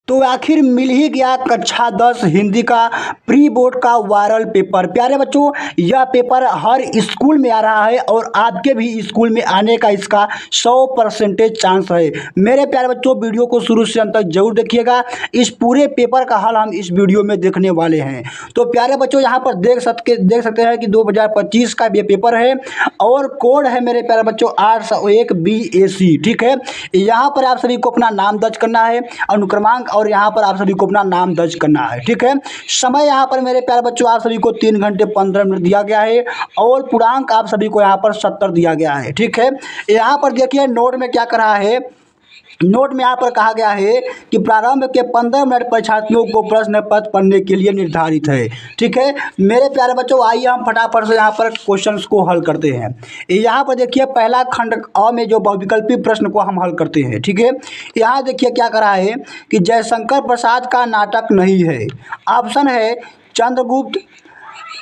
तो आखिर मिल ही गया कक्षा 10 हिंदी का प्री बोर्ड का वायरल पेपर। प्यारे बच्चों, यह पेपर हर स्कूल में आ रहा है और आपके भी स्कूल में आने का इसका 100% चांस है। मेरे प्यारे बच्चों, वीडियो को शुरू से अंत तक जरूर देखिएगा। इस पूरे पेपर का हल हम इस वीडियो में देखने वाले हैं। तो प्यारे बच्चों, यहाँ पर देख सकते हैं कि 2025 का ये पेपर है और कोड है मेरे प्यारे बच्चों 801 BAC। ठीक है, यहाँ पर आप सभी को अपना नाम दर्ज करना है, अनुक्रमांक, और यहाँ पर आप सभी को अपना नाम दर्ज करना है। ठीक है, समय यहाँ पर मेरे प्यारे बच्चों आप सभी को 3 घंटे 15 मिनट दिया गया है और पूर्णांक आप सभी को यहाँ पर 70 दिया गया है। ठीक है, यहाँ पर देखिए नोट में क्या करा है। नोट में यहाँ पर कहा गया है कि प्रारंभ के 15 मिनट परीक्षार्थियों को प्रश्न पत्र पढ़ने के लिए निर्धारित है। ठीक है, मेरे प्यारे बच्चों, आइए हम फटाफट से यहाँ पर क्वेश्चंस को हल करते हैं। यहाँ पर देखिए पहला खंड अ में जो बहुविकल्पी प्रश्न को हम हल करते हैं। ठीक है, यहाँ देखिए क्या करा है कि जयशंकर प्रसाद का नाटक नहीं है। ऑप्शन है चंद्रगुप्त,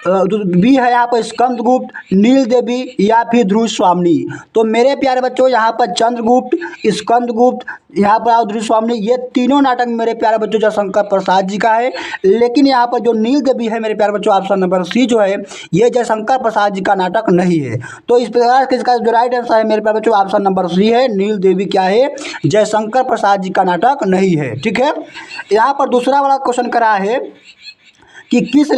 बी है यहाँ पर स्कंदगुप्त, नील देवी या फिर ध्रुव स्वामी। तो मेरे प्यारे बच्चों, यहाँ पर चंद्रगुप्त, स्कंदगुप्त, यहाँ पर और ध्रुव स्वामी, ये तीनों नाटक मेरे प्यारे बच्चों जयशंकर प्रसाद जी का है। लेकिन यहाँ पर जो नील देवी है मेरे प्यारे बच्चों, ऑप्शन नंबर सी जो है, ये जयशंकर प्रसाद जी का नाटक नहीं है। तो इस प्रकार से इसका जो राइट आंसर है मेरे प्यारे बच्चों, ऑप्शन नंबर सी है, नील देवी क्या है, जयशंकर प्रसाद जी का नाटक नहीं है। ठीक है, यहाँ पर दूसरा वाला क्वेश्चन करा है कि किस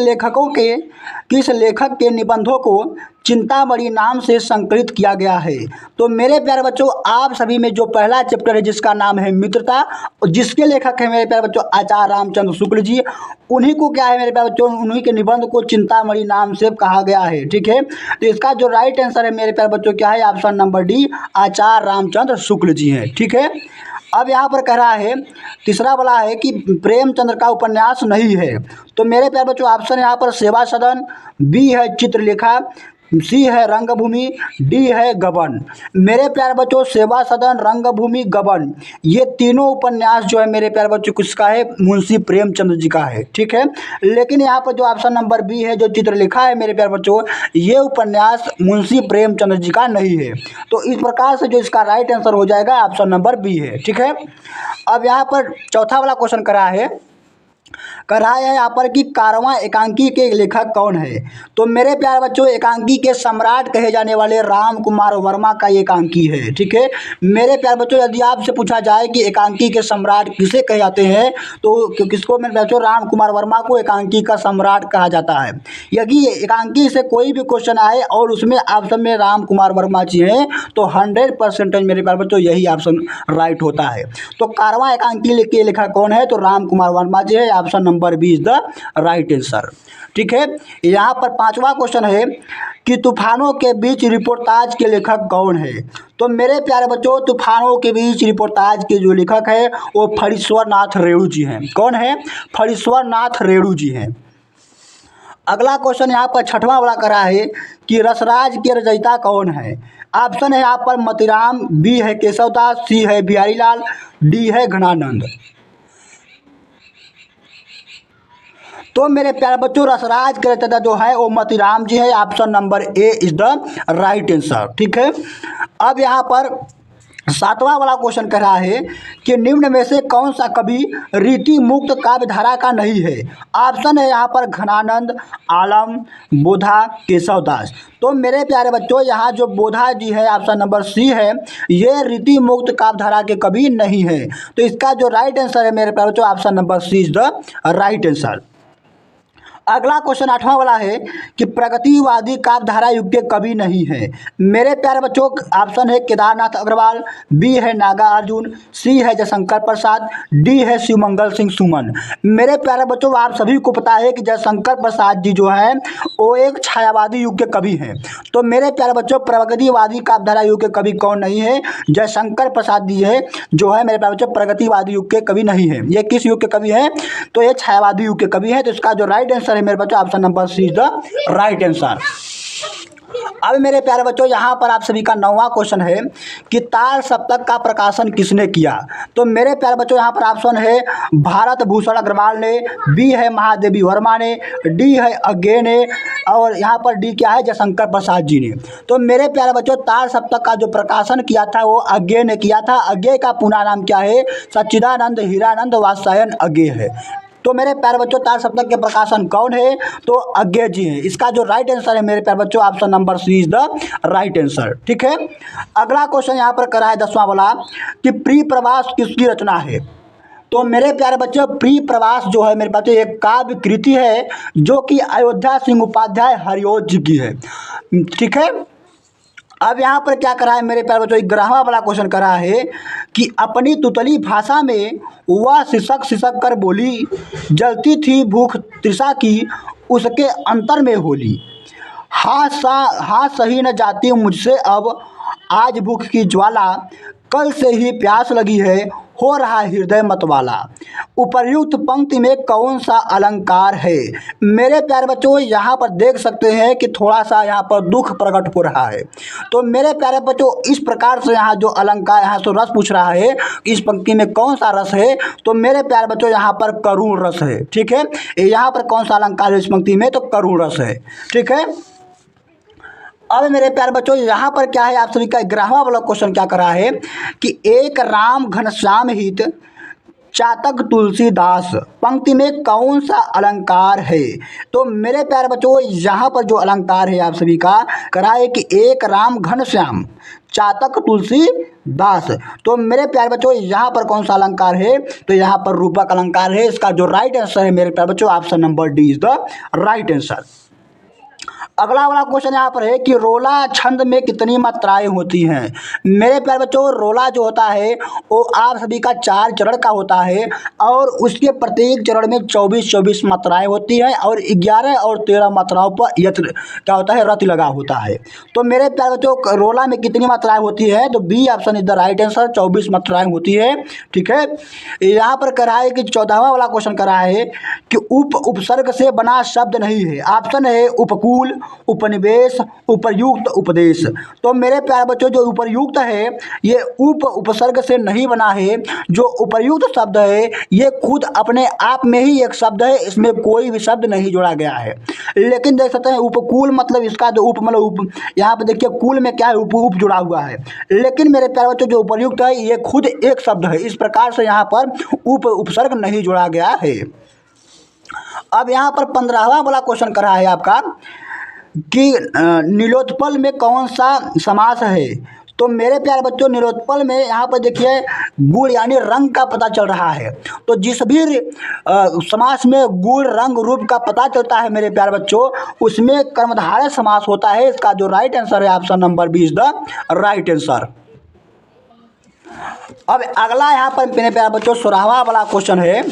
लेखक के निबंधों को चिंतामणि नाम से संकलित किया गया है। तो मेरे प्यारे बच्चों, आप सभी में जो पहला चैप्टर है जिसका नाम है मित्रता, और जिसके लेखक है मेरे प्यारे बच्चों आचार्य रामचंद्र शुक्ल जी, उन्हीं को क्या है मेरे प्यारे बच्चों, उन्हीं के निबंध को चिंतामणि नाम से कहा गया है। ठीक है, तो इसका जो राइट आंसर है मेरे प्यारे बच्चों क्या है, ऑप्शन नंबर डी, आचार्य रामचंद्र शुक्ल जी है। ठीक है, अब यहाँ पर कह रहा है, तीसरा वाला है कि प्रेमचंद्र का उपन्यास नहीं है। तो मेरे प्यारे बच्चों ऑप्शन यहाँ पर सेवा सदन, बी है चित्रलेखा, सी है रंगभूमि, डी है गबन। मेरे प्यारे बच्चों, सेवा सदन, रंगभूमि, गबन, ये तीनों उपन्यास जो है मेरे प्यारे बच्चों किसका है, मुंशी प्रेमचंद्र जी का है। ठीक है, लेकिन यहाँ पर जो ऑप्शन नंबर बी है जो चित्रलेखा है मेरे प्यारे बच्चों, ये उपन्यास मुंशी प्रेमचंद्र जी का नहीं है। तो इस प्रकार से जो इसका राइट आंसर हो जाएगा ऑप्शन नंबर बी है। ठीक है, अब यहाँ पर चौथा वाला क्वेश्चन करा है यहाँ पर कि कारवां एकांकी के लेखक कौन है। तो मेरे प्यारे बच्चों, एकांकी के सम्राट कहे जाने वाले राम कुमार वर्मा का एकांकी है। ठीक है, मेरे प्यारे बच्चों, यदि आपसे पूछा जाए कि एकांकी के सम्राट किसे कहे जाते हैं, तो किसको मेरे बच्चों, राम कुमार वर्मा को एकांकी का सम्राट कहा जाता है। यदि एकांकी से कोई भी क्वेश्चन आए और उसमें ऑप्शन में राम कुमार वर्मा जी हैं, तो 100% मेरे प्यारे बच्चों यही ऑप्शन राइट होता है। तो कारवां एकांकी के लेखक कौन है, तो राम कुमार वर्मा जी है, option number B is the right answer. ठीक है, यहाँ पर पांचवा क्वेश्चन है कि तूफानों के बीच रिपोर्टाज के लेखक कौन है। तो मेरे प्यारे बच्चों, तूफानों के बीच रिपोर्टाज के जो लेखक है वो फणीश्वर नाथ रेणु जी हैं। कौन है, फणीश्वर नाथ रेणु जी हैं। अगला क्वेश्चन यहाँ पर छठवां वाला करा है कि रसराज के रचयिता कौन है। ऑप्शन है यहाँ पर मोतीराम, बी है केशवदास, सी है बिहारी लाल, डी है घनानंद। तो मेरे प्यारे बच्चों, रसराज के रचयिता जो है वो मोतीराम जी है, option number A is the right answer. ठीक है, अब यहाँ पर सातवां वाला क्वेश्चन कह रहा है कि निम्न में से कौन सा कवि रीति मुक्त काव्य धारा का नहीं है। ऑप्शन है यहाँ पर घनानंद, आलम, बोधा, केशवदास। तो मेरे प्यारे बच्चों, यहाँ जो बोधा जी है, ऑप्शन नंबर सी है, ये रीति मुक्त काव्य धारा के कवि नहीं है। तो इसका जो राइट आंसर है मेरे प्यारे बच्चों, option number C is the right answer. अगला क्वेश्चन आठवां वाला है कि प्रगतिवादी काव्यधारा युग के कवि नहीं है। मेरे प्यारे बच्चों, ऑप्शन है केदारनाथ अग्रवाल, बी है नागार्जुन, सी है जयशंकर प्रसाद, डी है शिवमंगल सिंह सुमन। मेरे प्यारे बच्चों, आप सभी को पता है कि जयशंकर प्रसाद जी जो हैं वो एक छायावादी युग के कवि हैं। तो मेरे प्यारे बच्चों, प्रगतिवादी काव्यधारा युग के कवि कौन नहीं है, जयशंकर प्रसाद जी है जो है मेरे प्यारे बच्चों प्रगतिवादी युग के कवि नहीं है। ये किस युग के कवि हैं, तो ये छायावादी युग के कवि हैं। तो इसका जो राइट आंसर है मेरे बच्चों, option number C is the right answer. अब मेरे प्यारे बच्चों यहाँ पर आप सभी का 9वां क्वेश्चन है कि ताल सप्तक का प्रकाशन किसने किया। तो मेरे प्यारे बच्चों यहाँ पर ऑप्शन है भारत भूषण अग्रवाल ने, बी है महादेवी वर्मा ने, डी है अज्ञे ने, और यहाँ पर डी क्या है जयशंकर प्रसाद जी ने। तो मेरे प्यारे बच्चों ताल सप्तक का जो प्रकाशन किया था वो अज्ञे ने किया था। अज्ञे का पूरा नाम क्या है? सच्चिदानंद हीरानंद वात्स्यायन अज्ञे है। तो मेरे प्यारे बच्चों ताल सप्तक के प्रकाशन कौन है? तो अज्ञे जी हैं। इसका जो राइट आंसर है मेरे प्यारे बच्चों option number C is the right answer. ठीक है, अगला क्वेश्चन यहाँ पर करा है 10वां वाला कि प्रिय प्रवास किसकी रचना है। तो मेरे प्यारे बच्चों प्रिय प्रवास जो है मेरे बच्चों एक काव्य कृति है जो कि अयोध्या सिंह उपाध्याय हरिओज जी की है। ठीक है, अब यहाँ पर क्या करा है मेरे प्यारे बच्चों 11वां वाला क्वेश्चन करा है कि अपनी तुतली भाषा में वह सिसक सिसक कर बोली, जलती थी भूख तृषा की उसके अंतर में होली। हाँ सही न जाती मुझसे अब आज भूख की ज्वाला, कल से ही प्यास लगी है हो रहा हृदय मतवाला। उपर्युक्त पंक्ति में कौन सा अलंकार है। मेरे प्यारे बच्चों यहाँ पर देख सकते हैं कि थोड़ा सा यहाँ पर दुख प्रकट हो रहा है। तो मेरे प्यारे बच्चों इस प्रकार से यहाँ जो अलंकार यहाँ से रस पूछ रहा है इस पंक्ति में कौन सा रस है। तो मेरे प्यारे बच्चों यहाँ पर करुण रस है। ठीक है, यहाँ पर कौन सा अलंकार है इस पंक्ति में? तो करुण रस है। ठीक है, अब मेरे प्यारे बच्चों यहाँ पर क्या है आप सभी का 11वां वाला क्वेश्चन क्या करा है कि एक राम घनश्याम हित चातक तुलसीदास पंक्ति में कौन सा अलंकार है। तो मेरे प्यारे बच्चों यहाँ पर जो अलंकार है आप सभी का करा है कि एक राम घनश्याम चातक तुलसीदास। तो मेरे प्यारे बच्चों यहाँ पर कौन सा अलंकार है? तो यहाँ पर रूपक अलंकार है। इसका जो राइट आंसर है मेरे प्यारे बच्चों option number D is the right answer. अगला वाला क्वेश्चन यहाँ पर है कि रोला छंद में कितनी मात्राएं होती हैं। मेरे प्यारे बच्चों रोला जो होता है वो आप सभी का 4 चरण का होता है और उसके प्रत्येक चरण में 24 मात्राएं होती हैं और 11 और 13 मात्राओं पर यत्र क्या होता है रति लगा होता है। तो मेरे प्यारे बच्चों रोला में कितनी मात्राएं होती है? तो B option is the right answer 24 मात्राएं होती है। ठीक है, यहाँ पर करा है कि 14वां वाला क्वेश्चन करा है कि उपसर्ग से बना शब्द नहीं है। ऑप्शन है उपकूल, उपनिवेश, उपयुक्त, उपदेश। तो मेरे प्यारे बच्चों जो उपयुक्त है ये उपसर्ग से नहीं बना है। जो उपयुक्त शब्द है ये खुद अपने आप में ही एक शब्द है, इसमें कोई भी शब्द नहीं जोड़ा गया है। लेकिन देख सकते हैं उपकूल मतलब इसका जो उप मतलब उप यहाँ पे देखिए कूल में क्या है उप जुड़ा हुआ है। लेकिन मेरे प्यारे बच्चों जो उपयुक्त है ये खुद एक शब्द है, इस प्रकार से यहाँ पर उपसर्ग नहीं जोड़ा गया है। अब यहाँ पर 15वां वाला क्वेश्चन करा है आपका कि नीलोत्पल में कौन सा समास है। तो मेरे प्यारे बच्चों नीलोत्पल में यहाँ पर देखिए गुण यानी रंग का पता चल रहा है। तो जिस भी समास में गुण रंग रूप का पता चलता है मेरे प्यारे बच्चों उसमें कर्मधारय समास होता है। इसका जो राइट आंसर है option number B is the right answer. अब अगला यहाँ पर मेरे प्यारे बच्चों 16वां वाला क्वेश्चन है।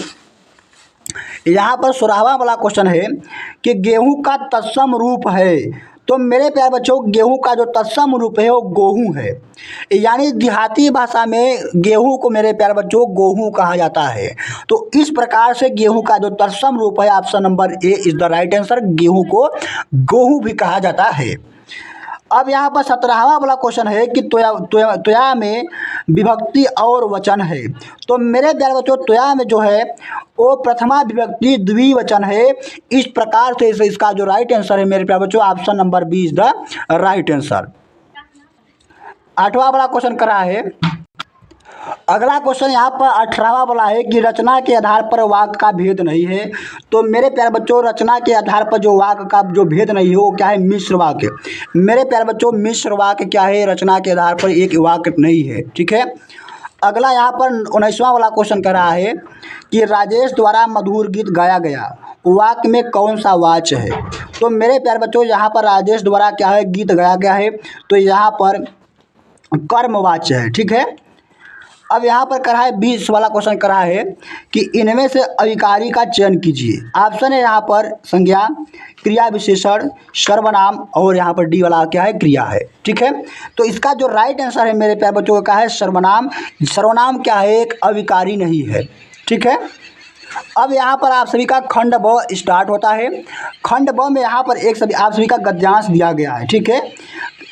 यहाँ पर 16वां वाला क्वेश्चन है कि गेहूं का तत्सम रूप है। तो मेरे प्यारे बच्चों गेहूं का जो तत्सम रूप है वो गोहूं है, यानी देहाती भाषा में गेहूं को मेरे प्यारे बच्चों गोहूं कहा जाता है। तो इस प्रकार से गेहूं का जो तत्सम रूप है option number A is the right answer. गेहूं को गोहूं भी कहा जाता है। अब यहाँ पर 17वां वाला क्वेश्चन है कि त्वया में विभक्ति और वचन है। तो मेरे प्यारे बच्चों त्वया में जो है वो प्रथमा विभक्ति द्विवचन है। इस प्रकार से इसका जो राइट आंसर है मेरे प्यारे बच्चों option number B is the right answer. 8वां वाला क्वेश्चन करा है। अगला क्वेश्चन यहाँ पर 18वां वाला है कि रचना के आधार पर वाक्य का भेद नहीं है। तो मेरे प्यारे बच्चों रचना के आधार पर जो वाक्य का जो भेद नहीं है वो क्या है? मिश्र वाक्य। मेरे प्यारे बच्चों मिश्र वाक्य क्या है? रचना के आधार पर एक वाक्य नहीं है। ठीक है, अगला यहाँ पर 19वां वाला क्वेश्चन कर रहा है कि राजेश द्वारा मधुर गीत गाया गया वाक्य में कौन सा वाच्य है। तो मेरे प्यारे बच्चों यहाँ पर राजेश द्वारा क्या है गीत गाया गया है, तो यहाँ पर कर्मवाच्य है। ठीक है, अब यहाँ पर करा है 20 वाला क्वेश्चन करा है कि इनमें से अविकारी का चयन कीजिए। ऑप्शन है यहाँ पर संज्ञा, क्रिया विशेषण, सर्वनाम और यहाँ पर डी वाला क्या है क्रिया है। ठीक है, तो इसका जो राइट आंसर है मेरे प्यारे बच्चों का है सर्वनाम। सर्वनाम क्या है? एक अविकारी नहीं है। ठीक है, अब यहाँ पर आप सभी का खंड ब स्टार्ट होता है। खंड ब में यहाँ पर एक सभी आप सभी का गद्यांश दिया गया है, ठीक है।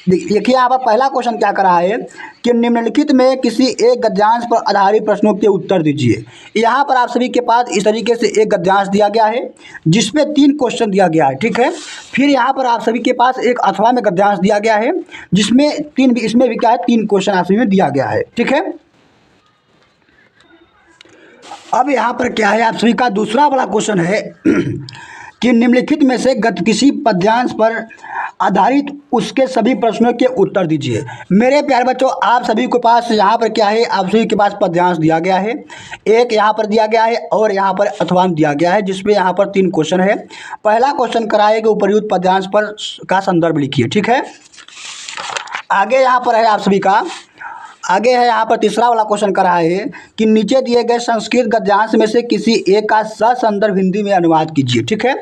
देखिए यहाँ पर पहला क्वेश्चन क्या कर रहा है कि निम्नलिखित में किसी एक गद्यांश पर आधारित प्रश्नों के उत्तर दीजिए। यहाँ पर आप सभी के पास इस तरीके से एक गद्यांश दिया गया है जिसमें 3 क्वेश्चन दिया गया है, ठीक है। फिर यहाँ पर आप सभी के पास एक अथवा में गद्यांश दिया गया है जिसमें इसमें भी क्या है 3 क्वेश्चन आप सभी में दिया गया है, ठीक है। अब यहाँ पर क्या है आप सभी का दूसरा वाला क्वेश्चन है कि निम्नलिखित में से किसी पद्यांश पर आधारित उसके सभी प्रश्नों के उत्तर दीजिए। मेरे प्यारे बच्चों, आप सभी के पास यहाँ पर क्या है, आप सभी के पास पद्यांश दिया गया है, एक यहाँ पर दिया गया है और यहाँ पर अथवा दिया गया है जिसमें यहाँ पर 3 क्वेश्चन है। पहला क्वेश्चन कराए कि उपर्युक्त पद्यांश पर का संदर्भ लिखिए, ठीक है। आगे यहाँ पर है आप सभी का आगे है यहाँ पर तीसरा वाला क्वेश्चन कर रहा है कि नीचे दिए गए संस्कृत गद्यांश में से किसी एक का ससंदर्भ हिंदी में अनुवाद कीजिए, ठीक है।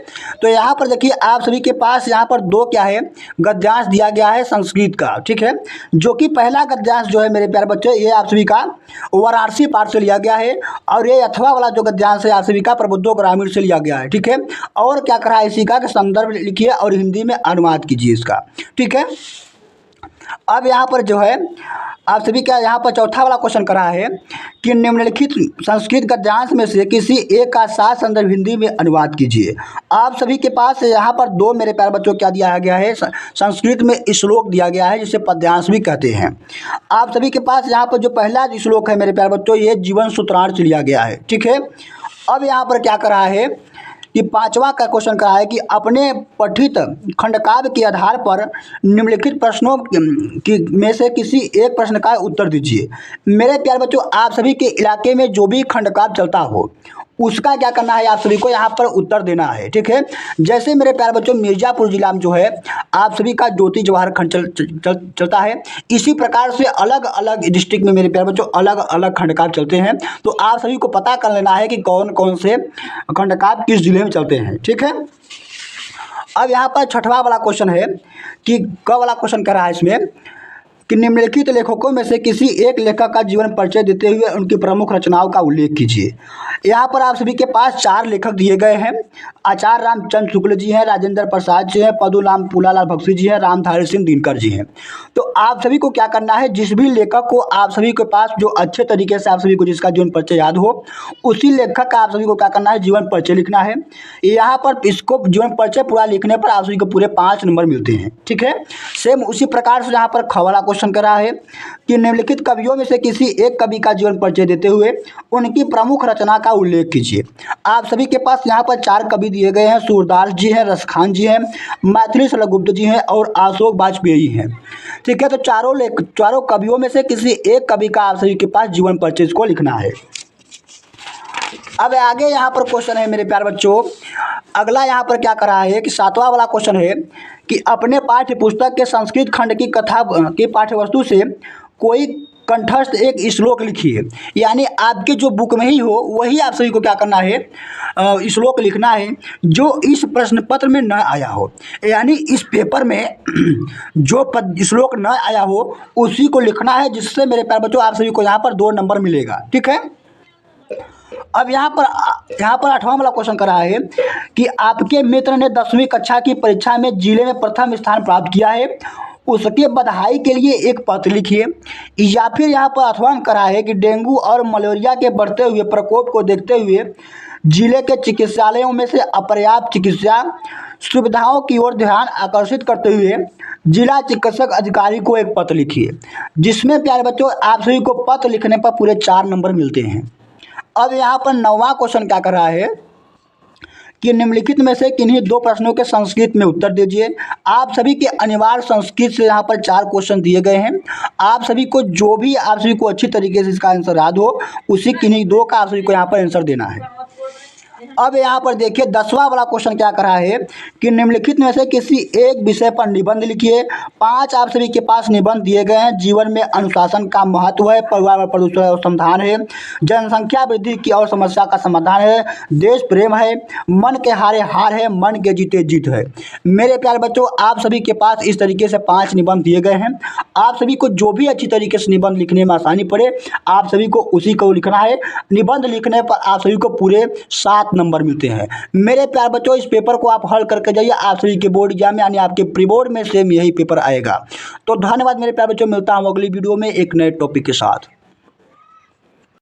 तो यहाँ पर देखिए आप सभी के पास यहाँ पर 2 क्या है गद्यांश दिया गया है संस्कृत का, ठीक है। जो कि पहला गद्यांश जो है मेरे प्यारे बच्चों ये आप सभी का वाराणसी पाठ से लिया गया है और ये अथवा वाला जो गद्यांश है आप सभी का प्रबुद्धो ग्रामीण से लिया गया है, ठीक है। और क्या कर रहा है इसी का कि संदर्भ लिखिए और हिंदी में अनुवाद कीजिए इसका, ठीक है। अब यहाँ पर जो है आप सभी क्या यहाँ पर चौथा वाला क्वेश्चन कर रहा है कि निम्नलिखित संस्कृत गद्यांश में से किसी एक का साथ संदर्भ हिंदी में अनुवाद कीजिए। आप सभी के पास यहाँ पर 2 मेरे प्यारे बच्चों क्या दिया गया है, संस्कृत में श्लोक दिया गया है जिसे पद्यांश भी कहते हैं। आप सभी के पास यहाँ पर जो पहला श्लोक है मेरे प्यारे बच्चों ये जीवन सूत्रांश लिया गया है, ठीक है। अब यहाँ पर क्या कर रहा है कि 5वां का क्वेश्चन करा है कि अपने पठित खंडकाव्य के आधार पर निम्नलिखित प्रश्नों की में से किसी एक प्रश्न का उत्तर दीजिए। मेरे प्यारे बच्चों, आप सभी के इलाके में जो भी खंडकाव्य चलता हो उसका क्या करना है आप सभी को यहाँ पर उत्तर देना है, ठीक है। जैसे मेरे प्यारे बच्चों मिर्ज़ापुर जिला में जो है आप सभी का ज्योति जवाहर खंड चलता है, इसी प्रकार से अलग अलग डिस्ट्रिक्ट में मेरे प्यारे बच्चों अलग अलग खंडकाव्य चलते हैं। तो आप सभी को पता कर लेना है कि कौन कौन से खंडकाव्य किस जिले में चलते हैं, ठीक है। अब यहाँ पर 6वां वाला क्वेश्चन है कि क वाला क्वेश्चन कर रहा है इसमें कि निम्नलिखित लेखकों में से किसी एक लेखक का जीवन परिचय देते हुए उनकी प्रमुख रचनाओं का उल्लेख कीजिए। यहाँ पर आप सभी के पास 4 लेखक दिए गए हैं। आचार्य रामचंद्र शुक्ल जी हैं, राजेंद्र प्रसाद जी हैं, पदुलाम फूलालाल बख्शी जी हैं, रामधारी सिंह दिनकर जी हैं। तो आप सभी को क्या करना है, जिस भी लेखक को आप सभी के पास जो अच्छे तरीके से आप सभी को जिसका जीवन परिचय याद हो उसी लेखक का आप सभी को क्या करना है जीवन परिचय लिखना है। यहाँ पर इसको जीवन परिचय पूरा लिखने पर आप सभी को पूरे 5 नंबर मिलते हैं, ठीक है। सेम उसी प्रकार से यहाँ पर ख वाला क्वेश्चन करा है कि निम्नलिखित कवियों में से किसी एक कवि का जीवन परिचय देते हुए उनकी प्रमुख रचना का उल्लेख कीजिए। आप सभी के पास यहाँ पर 4 कवि दिए गए हैं, सूरदास जी हैं, रसखान जी हैं, मैथिली शैलगुप्त जी हैं और अशोक वाजपेयी हैं, ठीक है। तो चारों कवियों में से किसी एक कवि का आप सभी के पास जीवन परिचय को लिखना है। अब आगे यहाँ पर क्वेश्चन है मेरे प्यारे बच्चों, अगला यहाँ पर क्या करा है कि 7वां वाला क्वेश्चन है कि अपने पाठ्य पुस्तक के संस्कृत खंड की कथा की पाठ्यवस्तु से कोई कंठस्थ एक श्लोक लिखिए। यानी आपके जो बुक में ही हो वही आप सभी को क्या करना है श्लोक लिखना है जो इस प्रश्न पत्र में न आया हो। यानी इस पेपर में जो श्लोक न आया हो उसी को लिखना है, जिससे मेरे प्यारे बच्चों आप सभी को यहाँ पर 2 नंबर मिलेगा, ठीक है। अब यहाँ पर 8वां वाला क्वेश्चन करा है कि आपके मित्र ने 10वीं कक्षा की परीक्षा में जिले में प्रथम स्थान प्राप्त किया है, उसके बधाई के लिए एक पत्र लिखिए। या फिर यहाँ पर 8वां करा है कि डेंगू और मलेरिया के बढ़ते हुए प्रकोप को देखते हुए जिले के चिकित्सालयों में से अपर्याप्त चिकित्सा सुविधाओं की ओर ध्यान आकर्षित करते हुए जिला चिकित्सक अधिकारी को एक पत्र लिखिए। जिसमें प्यारे बच्चों आप सभी को पत्र लिखने पर पूरे 4 नंबर मिलते हैं। अब यहाँ पर 9वां क्वेश्चन क्या कर रहा है कि निम्नलिखित में से किन्हीं 2 प्रश्नों के संस्कृत में उत्तर दीजिए। आप सभी के अनिवार्य संस्कृत से यहाँ पर 4 क्वेश्चन दिए गए हैं। आप सभी को जो भी आप सभी को अच्छी तरीके से इसका आंसर याद हो उसी किन्हीं 2 का आप सभी को यहाँ पर आंसर देना है। अब यहाँ पर देखिए 10वां वाला क्वेश्चन क्या कर रहा है कि निम्नलिखित में से किसी एक विषय पर निबंध लिखिए। 5 आप सभी के पास निबंध दिए गए हैं। जीवन में अनुशासन का महत्व है, पर्यावरण प्रदूषण और समाधान है, जनसंख्या वृद्धि की और समस्या का समाधान है, देश प्रेम है, मन के हारे हार है, मन के जीते जीत है। मेरे प्यारे बच्चों, आप सभी के पास इस तरीके से 5 निबंध दिए गए हैं। आप सभी को जो भी अच्छी तरीके से निबंध लिखने में आसानी पड़े, आप सभी को उसी को लिखना है। निबंध लिखने पर आप सभी को पूरे 7 नंबर मिलते हैं। मेरे प्यारे बच्चों, इस पेपर को आप हल करके जाइए, आप सभी के बोर्ड एग्जाम में यानी आपके प्री बोर्ड में सेम यही पेपर आएगा। तो धन्यवाद मेरे प्यारे बच्चों, मिलता हूँ अगली वीडियो में एक नए टॉपिक के साथ।